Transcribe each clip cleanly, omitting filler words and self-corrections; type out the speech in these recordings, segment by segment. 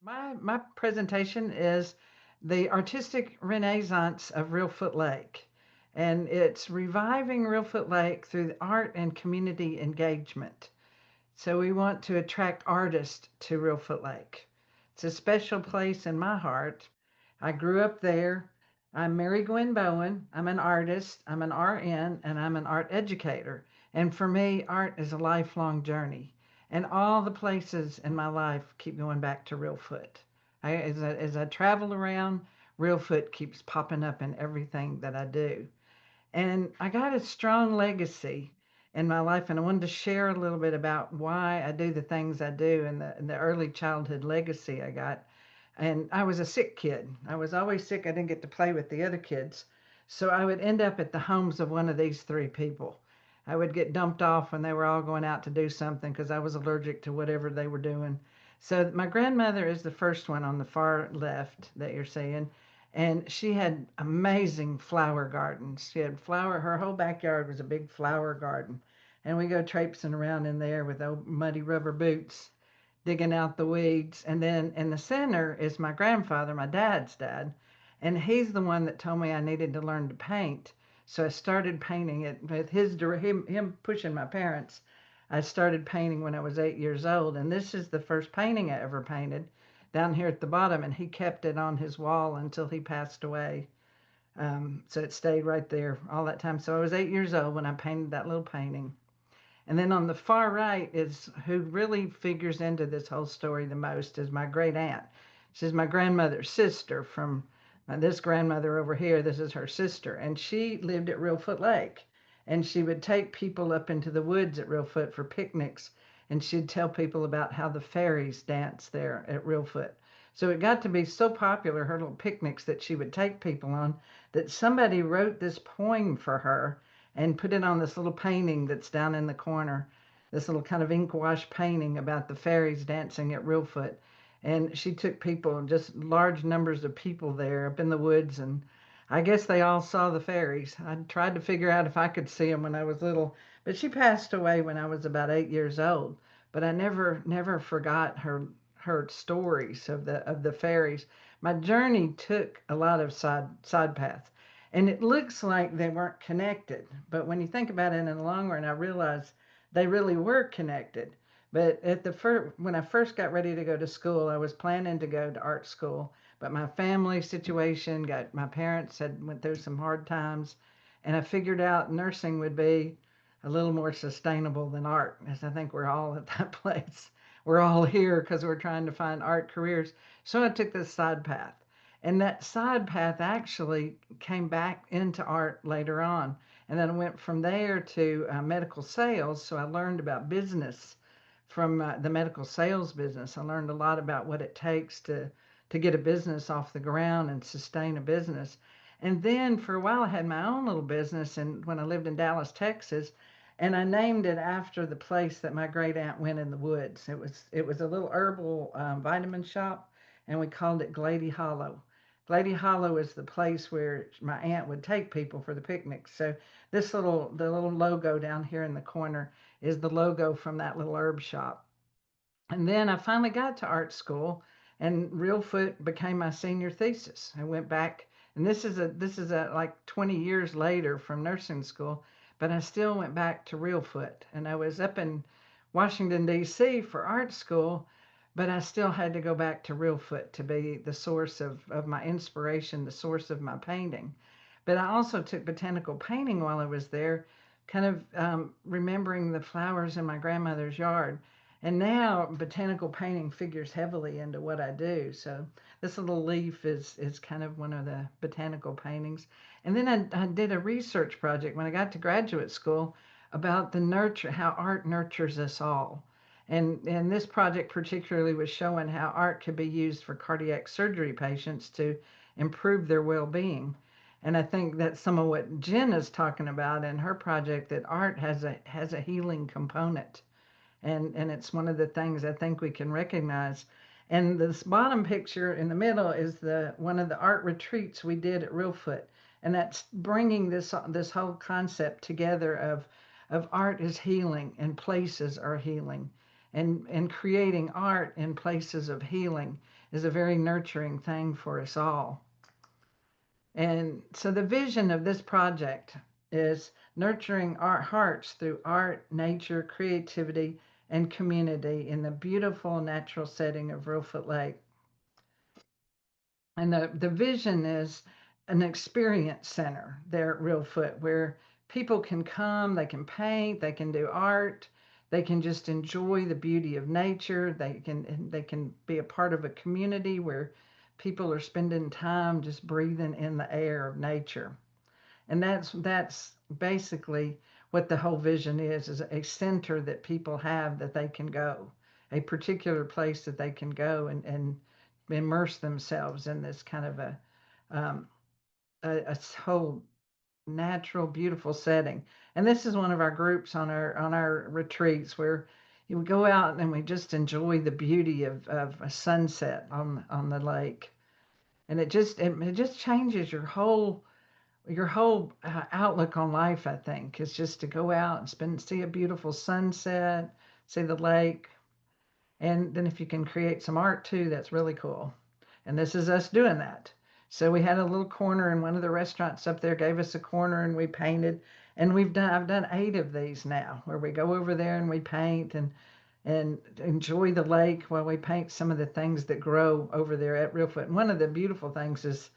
My presentation is the artistic renaissance of Reelfoot Lake, and it's reviving Reelfoot Lake through the art and community engagement. So we want to attract artists to Reelfoot Lake. It's a special place in my heart. I grew up there. I'm Mary Gwyn Bowen. I'm an artist, I'm an RN, and I'm an art educator. And for me, art is a lifelong journey. And all the places in my life keep going back to Reelfoot. As I travel around, Reelfoot keeps popping up in everything that I do. And I got a strong legacy in my life, and I wanted to share a little bit about why I do the things I do and the early childhood legacy I got. And I was a sick kid. I was always sick. I didn't get to play with the other kids. So I would end up at the homes of one of these three people. I would get dumped off when they were all going out to do something because I was allergic to whatever they were doing. So my grandmother is the first one on the far left that you're seeing, and she had amazing flower gardens. She had flower, her whole backyard was a big flower garden. And we go traipsing around in there with old muddy rubber boots, digging out the weeds. And then in the center is my grandfather, my dad's dad. And he's the one that told me I needed to learn to paint. So I started painting it with him pushing my parents. I started painting when I was 8 years old. And this is the first painting I ever painted down here at the bottom. And he kept it on his wall until he passed away. So it stayed right there all that time. So I was 8 years old when I painted that little painting. And then on the far right is who really figures into this whole story the most is my great aunt. She's my grandmother's sister from this grandmother over here. This is her sister. And she lived at Reelfoot Lake. And she would take people up into the woods at Reelfoot for picnics. And she'd tell people about how the fairies dance there at Reelfoot. So it got to be so popular, her little picnics that she would take people on, that somebody wrote this poem for her and put it on this little painting that's down in the corner, this little kind of ink wash painting about the fairies dancing at Reelfoot. And she took people, just large numbers of people there up in the woods, and I guess they all saw the fairies. I tried to figure out if I could see them when I was little, but she passed away when I was about 8 years old. But I never forgot her stories of the fairies. My journey took a lot of side paths. And it looks like they weren't connected. But when you think about it in the long run, I realized they really were connected. But at the when I first got ready to go to school, I was planning to go to art school. But my family situation got, my parents had went through some hard times, and I figured out nursing would be a little more sustainable than art, as I think we're all at that place. We're all here because we're trying to find art careers. So I took this side path. And that side path actually came back into art later on. And then I went from there to medical sales. So I learned about business from the medical sales business. I learned a lot about what it takes to get a business off the ground and sustain a business. And then for a while, I had my own little business. And when I lived in Dallas, Texas, and I named it after the place that my great aunt went in the woods. It was a little herbal vitamin shop, and we called it Glady Hollow. Glady Hollow is the place where my aunt would take people for the picnics. So the little logo down here in the corner is the logo from that little herb shop. And then I finally got to art school, and Reelfoot became my senior thesis. I went back, and this is a like 20 years later from nursing school, but I still went back to Reelfoot, and I was up in Washington D.C. for art school, but I still had to go back to Reelfoot to be the source of my inspiration, the source of my painting. But I also took botanical painting while I was there, kind of remembering the flowers in my grandmother's yard. And now botanical painting figures heavily into what I do. So this little leaf is kind of one of the botanical paintings. And then I did a research project when I got to graduate school about the nurture, how art nurtures us all. And this project particularly was showing how art could be used for cardiac surgery patients to improve their well-being. And I think that's some of what Jen is talking about in her project, that art has a healing component, and it's one of the things I think we can recognize. And this bottom picture in the middle is the one of the art retreats we did at Reelfoot, and that's bringing this whole concept together of art is healing and places are healing. and creating art in places of healing is a very nurturing thing for us all. And so the vision of this project is nurturing our hearts through art, nature, creativity, and community in the beautiful natural setting of Reelfoot Lake. And the vision is an experience center there at Reelfoot where people can come, they can paint, they can do art, they can just enjoy the beauty of nature. They can be a part of a community where people are spending time just breathing in the air of nature. And that's basically what the whole vision is a center that people have that they can go, a particular place that they can go and immerse themselves in this kind of um, a whole natural, beautiful setting. And this is one of our groups on our retreats where we go out and we just enjoy the beauty of a sunset on the lake. And it just changes your whole outlook on life. I think is just to go out and see a beautiful sunset, see the lake, and then if you can create some art too, that's really cool. And this is us doing that. So we had a little corner, and one of the restaurants up there gave us a corner, and we painted. And I've done 8 of these now, where we go over there and we paint and enjoy the lake while we paint some of the things that grow over there at Reelfoot. And one of the beautiful things is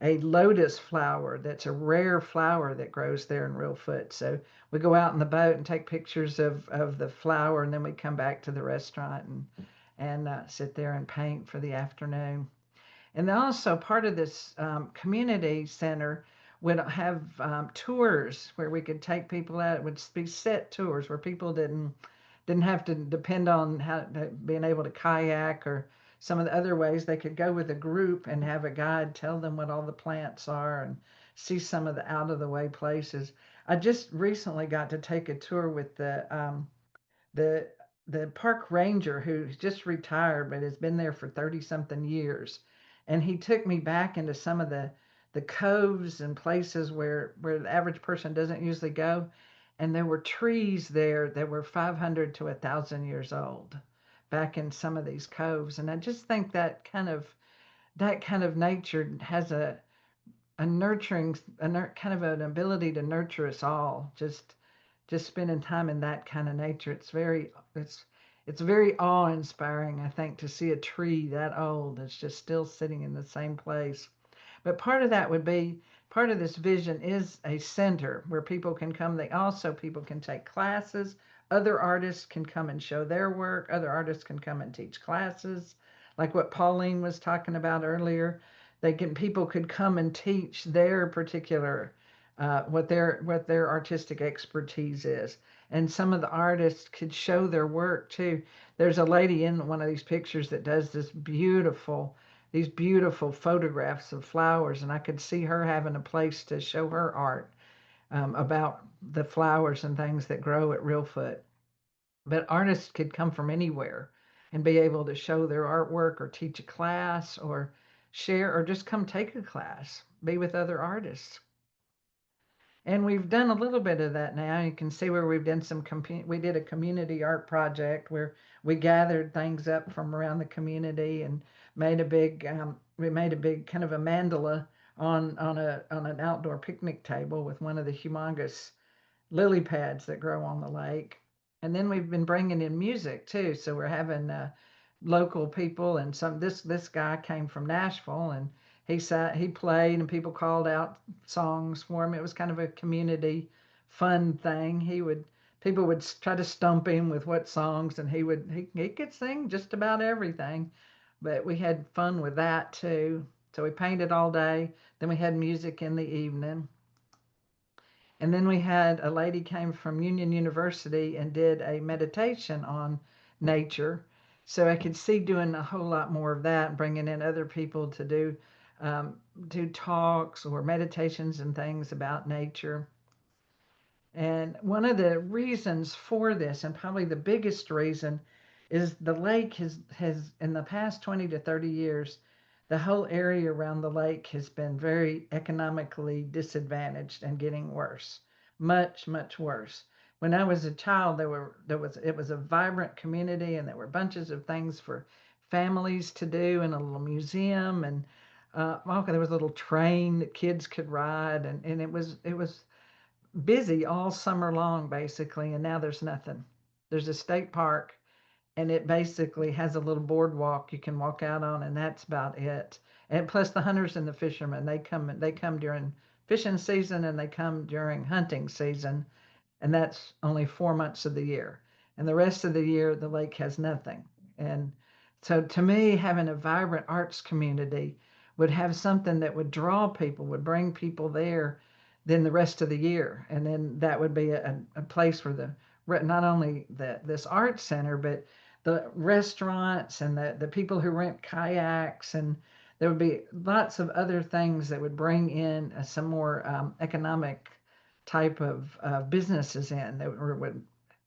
a lotus flower that's a rare flower that grows there in Reelfoot. So we go out in the boat and take pictures of the flower, and then we come back to the restaurant and sit there and paint for the afternoon. And then also part of this community center would have tours where we could take people out. It would be set tours where people didn't have to depend on being able to kayak or some of the other ways. They could go with a group and have a guide tell them what all the plants are and see some of the out of the way places. I just recently got to take a tour with the the park ranger who's just retired but has been there for 30 something years, and he took me back into some of the coves and places where the average person doesn't usually go, and there were trees there that were 500 to 1,000 years old back in some of these coves. And I just think that kind of nature has a nurturing kind of an ability to nurture us all. Just spending time in that kind of nature, it's very awe-inspiring, I think, to see a tree that old that's just still sitting in the same place. But part of that would be part of this vision is a center where people can come. People can take classes. Other artists can come and show their work. Other artists can come and teach classes, like what Pauline was talking about earlier. People could come and teach their particular what their artistic expertise is. And some of the artists could show their work too. There's a lady in one of these pictures that does these beautiful photographs of flowers, and I could see her having a place to show her art about the flowers and things that grow at Reelfoot. But artists could come from anywhere and be able to show their artwork or teach a class or share or just come take a class, be with other artists. And we've done a little bit of that now. You can see where we've done we did a community art project where we gathered things up from around the community and we made a big kind of a mandala on an outdoor picnic table with one of the humongous lily pads that grow on the lake. And then we've been bringing in music too. So we're having local people, and this guy came from Nashville, and he played, and people called out songs for him. It was kind of a community fun thing. People would try to stump him with what songs, and he could sing just about everything. But we had fun with that too. So we painted all day. Then we had music in the evening. And then we had a lady came from Union University and did a meditation on nature. So I could see doing a whole lot more of that, bringing in other people to do talks or meditations and things about nature. And one of the reasons for this, and probably the biggest reason, is the lake has in the past 20 to 30 years, the whole area around the lake has been very economically disadvantaged and getting worse, much, much worse. When I was a child, it was a vibrant community, and there were bunches of things for families to do, and a little museum, and okay, there was a little train that kids could ride, and it was busy all summer long basically. And now there's nothing. There's a state park, and it basically has a little boardwalk you can walk out on, and that's about it. And plus the hunters and the fishermen, they come during fishing season, and they come during hunting season, and that's only 4 months of the year. And the rest of the year, the lake has nothing. And so, to me, having a vibrant arts community would have something that would draw people, would bring people there, then the rest of the year. And then that would be a place for not only this art center, but the restaurants and the people who rent kayaks. And there would be lots of other things that would bring in some more economic type of businesses in that would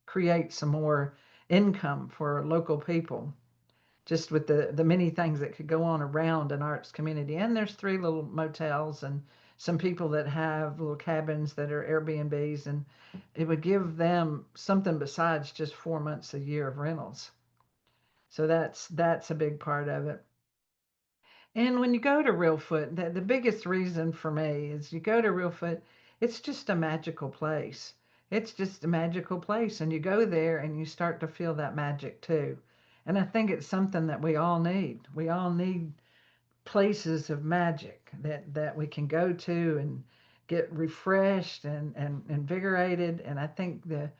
create some more income for local people, just with the many things that could go on around an arts community. And there's three little motels and some people that have little cabins that are Airbnbs, and it would give them something besides just 4 months a year of rentals. So that's a big part of it. And when you go to Reelfoot, the biggest reason for me is you go to Reelfoot, it's just a magical place. It's just a magical place. And you go there and you start to feel that magic too. And I think it's something that we all need. We all need places of magic that we can go to and get refreshed and invigorated. And I think that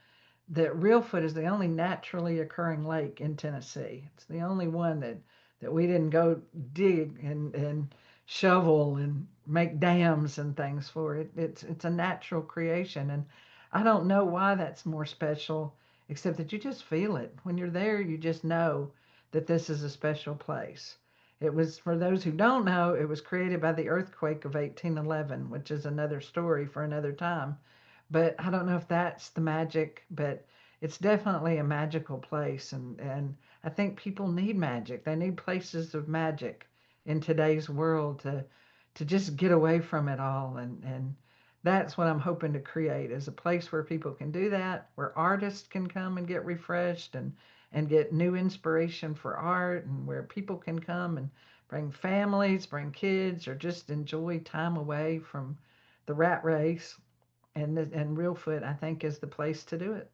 Reelfoot is the only naturally occurring lake in Tennessee. It's the only one that we didn't go dig and shovel and make dams and things for. It's a natural creation, and I don't know why that's more special, except that you just feel it when you're there. You just know that this is a special place. It was, for those who don't know, it was created by the earthquake of 1811, which is another story for another time. But I don't know if that's the magic, but it's definitely a magical place. And I think people need magic. They need places of magic in today's world to just get away from it all. And that's what I'm hoping to create, is a place where people can do that, where artists can come and get refreshed and get new inspiration for art, and where people can come and bring families, bring kids, or just enjoy time away from the rat race. And Reelfoot, I think, is the place to do it.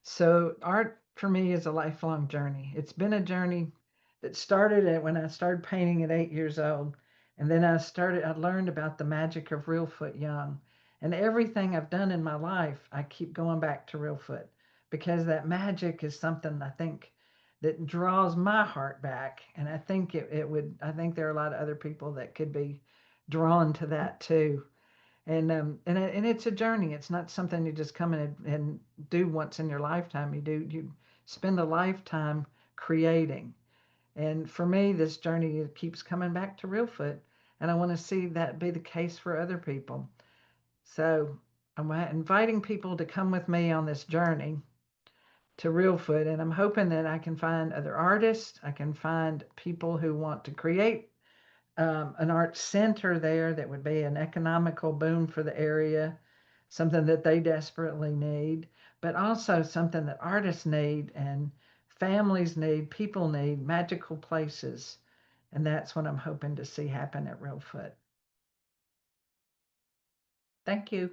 So art for me is a lifelong journey. It's been a journey that started when I started painting at 8 years old. And then I learned about the magic of Reelfoot young. And everything I've done in my life, I keep going back to Reelfoot, because that magic is something I think that draws my heart back. And I think I think there are a lot of other people that could be drawn to that too. And it's a journey. It's not something you just come in and do once in your lifetime. You spend a lifetime creating. And for me, this journey keeps coming back to Reelfoot, and I want to see that be the case for other people. So I'm inviting people to come with me on this journey to Reelfoot, and I'm hoping that I can find other artists. I can find people who want to create an art center there that would be an economical boom for the area, something that they desperately need, but also something that artists need and families need, people need, magical places. And that's what I'm hoping to see happen at Reelfoot. Thank you.